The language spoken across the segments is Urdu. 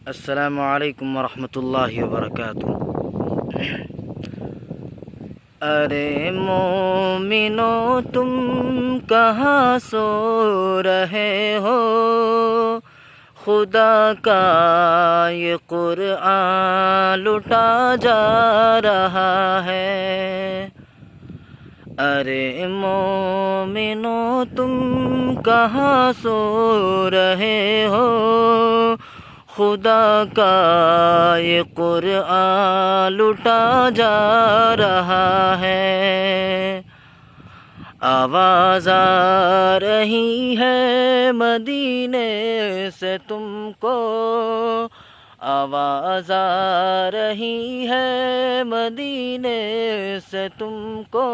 السلام علیکم ورحمۃ اللہ وبرکاتہ۔ ارے مومنو تم کہاں سو رہے ہو، خدا کا یہ قرآن لٹا جا رہا ہے۔ ارے مومنو تم کہاں سو رہے ہو، خدا کا یہ قرآن لٹا جا رہا ہے۔ آواز آ رہی ہے مدینے سے تم کو، آواز آ رہی ہے مدینے سے تم کو،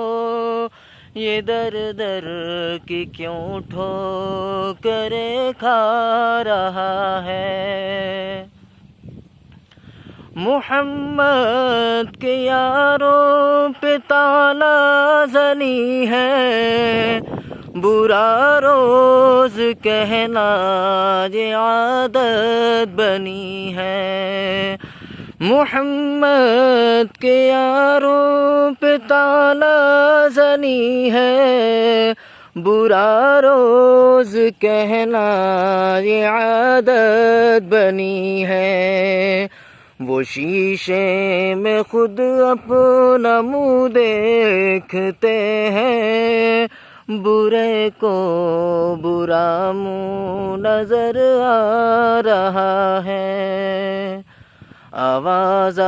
یہ در در کی کیوں ٹھوکریں کھا رہا ہے۔ محمد کے یاروں پہ تالا زنی ہے، برا روز کہنا یہ عادت بنی ہے۔ محمد کے یاروں پہ تالا زنی ہے، برا روز کہنا یہ عادت بنی ہے۔ وہ شیشے میں خود اپنا منہ دیکھتے ہیں، برے کو برا منہ نظر آ رہا ہے۔ آواز